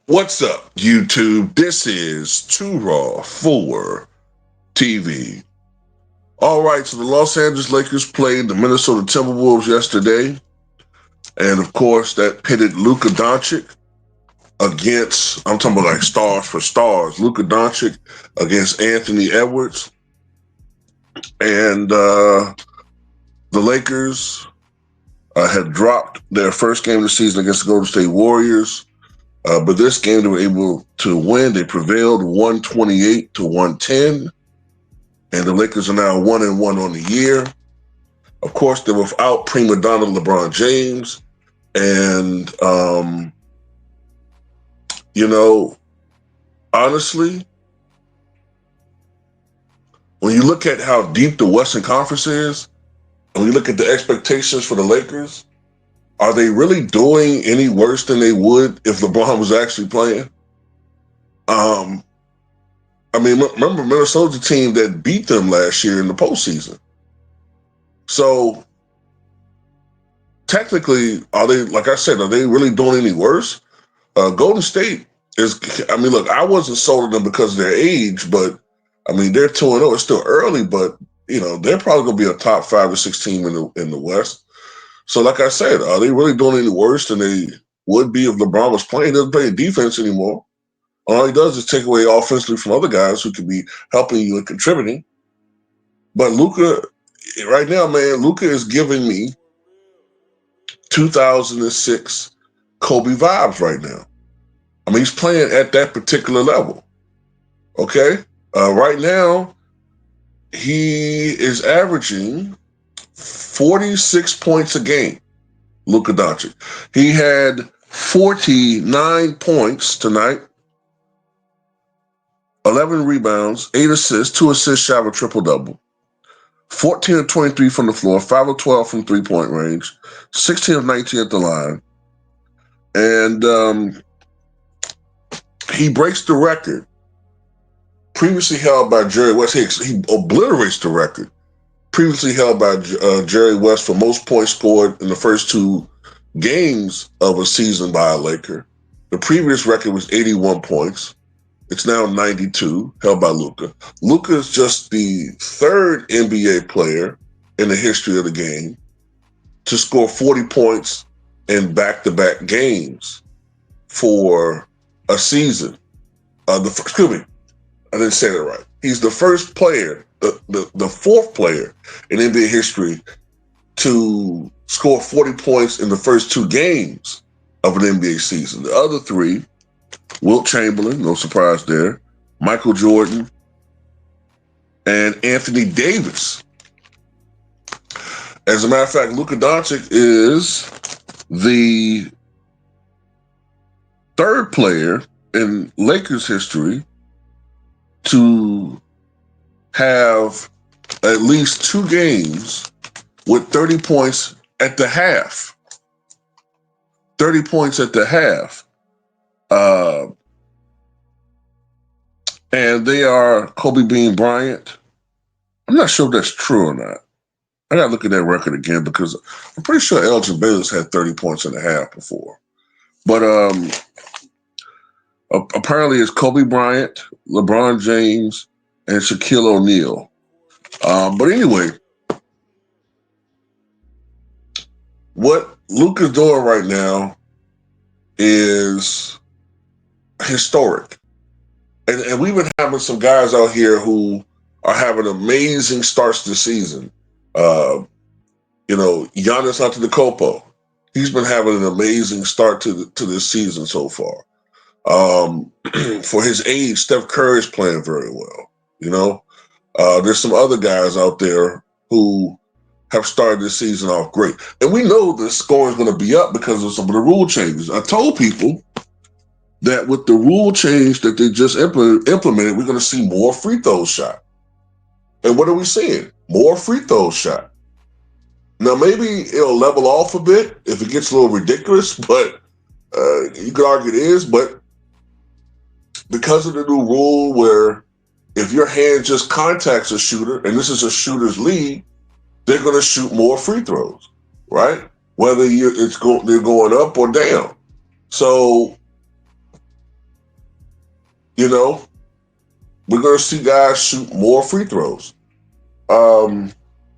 What's up, YouTube? This is Too Raw for TV. All right, so the Los Angeles Lakers played the Minnesota Timberwolves yesterday, and of course, that pitted Luka Doncic against, I'm talking about like stars for stars, Luka Doncic against Anthony Edwards. And the Lakers had dropped their first game of the season against the Golden State Warriors. But this game they were able to win. They prevailed 128-110. And the Lakers are now 1-1 on the year. Of course, they're without prima donna LeBron James. And, honestly, when you look at how deep the Western Conference is, and when you look at the expectations for the Lakers, are they really doing any worse than they would if LeBron was actually playing? Remember Minnesota's a team that beat them last year in the postseason. So technically, are they, like I said, are they really doing any worse? Golden State is, look, I wasn't sold on them because of their age, but they're 2-0. It's still early, but they're probably going to be a top 5 or 6 team in the West. So, like I said, are they really doing any worse than they would be if LeBron was playing? He doesn't play defense anymore. All he does is take away offensively from other guys who could be helping you and contributing. But Luka, right now, man, Luka is giving me 2006 Kobe vibes right now. He's playing at that particular level. Okay? Right now, he is averaging 46 points a game, Luka Doncic. He had 49 points tonight, 11 rebounds, 8 assists, 2 assists shy of a triple-double. 14 of 23 from the floor, 5 of 12 from three-point range, 16 of 19 at the line. And he breaks the record previously held by Jerry West. He obliterates the record previously held by Jerry West for most points scored in the first 2 games of a season by a Laker. The previous record was 81 points. It's now 92, held by Luka. Luka is just the 3rd NBA player in the history of the game to score 40 points in back-to-back games for a season. Excuse me, I didn't say that right. He's the first player, the 4th player in NBA history to score 40 points in the first 2 games of an NBA season. The other 3, Wilt Chamberlain, no surprise there, Michael Jordan, and Anthony Davis. As a matter of fact, Luka Doncic is the 3rd player in Lakers history to have at least 2 games with 30 points at the half. 30 points at the half. And they are Kobe Bean Bryant. I'm not sure if that's true or not. I gotta look at that record again because I'm pretty sure Elgin Bayless had 30 points and a half before. But apparently it's Kobe Bryant, LeBron James, and Shaquille O'Neal. But anyway, what Luka's doing right now is historic. And we've been having some guys out here who are having amazing starts to the season. Giannis Antetokounmpo, he's been having an amazing start to this season so far. For his age, Steph Curry is playing very well. There's some other guys out there who have started this season off great. And we know the score is going to be up because of some of the rule changes. I told people that with the rule change that they just implemented, we're going to see more free throws shot. And what are we seeing? More free throws shot. Now, maybe it'll level off a bit if it gets a little ridiculous, but you could argue it is. But because of the new rule where if your hand just contacts a shooter, and this is a shooter's league, they're going to shoot more free throws, right? Whether they're going up or down. So You know, we're going to see guys shoot more free throws. What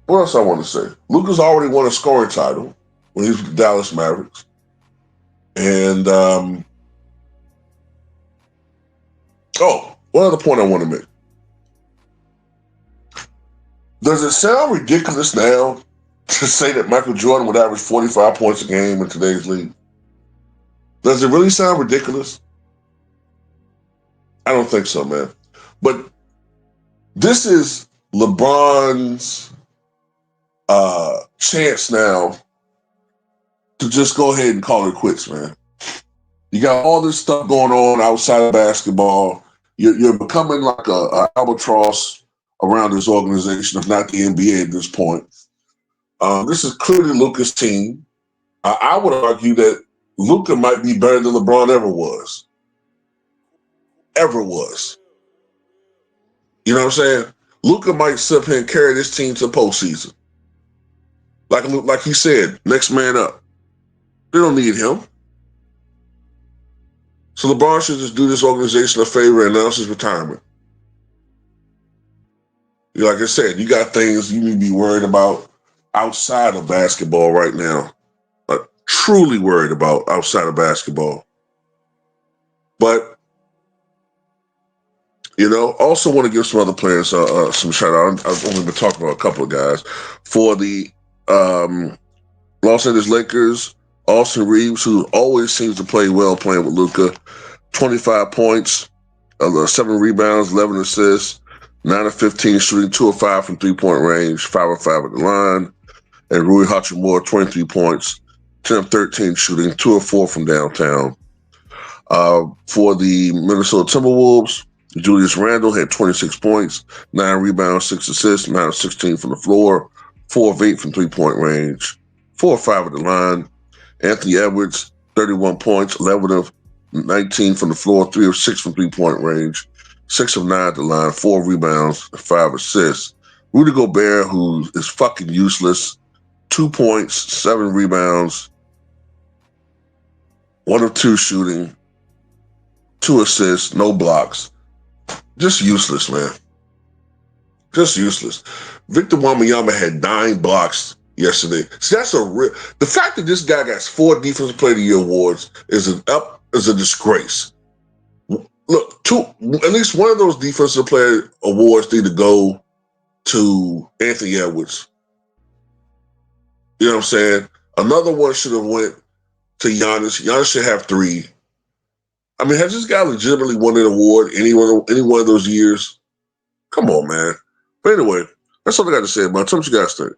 else I want to say? Luka's already won a scoring title when he was with the Dallas Mavericks. And, one other point I want to make. Does it sound ridiculous now to say that Michael Jordan would average 45 points a game in today's league? Does it really sound ridiculous? I don't think so, man. But this is LeBron's chance now to just go ahead and call it quits, man. You got all this stuff going on outside of basketball. You're becoming like a albatross around this organization, if not the NBA at this point. This is clearly Luka's team. I would argue that Luka might be better than LeBron ever was. Ever was. You know what I'm saying? Luka might sit up here and carry this team to the postseason. Like he said, next man up. They don't need him. So LeBron should just do this organization a favor and announce his retirement. Like I said, you got things you need to be worried about outside of basketball right now. Like, truly worried about outside of basketball. But, also want to give some other players some shout out. I've only been talking about a couple of guys. For the Los Angeles Lakers, Austin Reeves, who always seems to play well playing with Luka, 25 points, 7 rebounds, 11 assists, 9 of 15 shooting, 2 of 5 from three-point range, 5 of 5 at the line. And Rui Hachimura, 23 points, 10 of 13 shooting, 2 of 4 from downtown. For the Minnesota Timberwolves, Julius Randle had 26 points, 9 rebounds, 6 assists, 9 of 16 from the floor, 4 of 8 from three-point range, 4 of 5 at the line. Anthony Edwards, 31 points, 11 of 19 from the floor, 3 of 6 from three-point range, 6 of 9 at the line, 4 rebounds, 5 assists. Rudy Gobert, who is fucking useless, 2 points, 7 rebounds, 1 of 2 shooting, 2 assists, no blocks. Just useless, man. Just useless. Victor Wembanyama had 9 blocks yesterday. See, the fact that this guy got 4 Defensive Player of the Year awards is a disgrace. Look, at least one of those Defensive Player awards need to go to Anthony Edwards. You know what I'm saying? Another one should have went to Giannis. Giannis should have 3. I mean, has this guy legitimately won an award any one of those years? Come on, man. But anyway, that's all I got to say about it. Tell me what you guys think.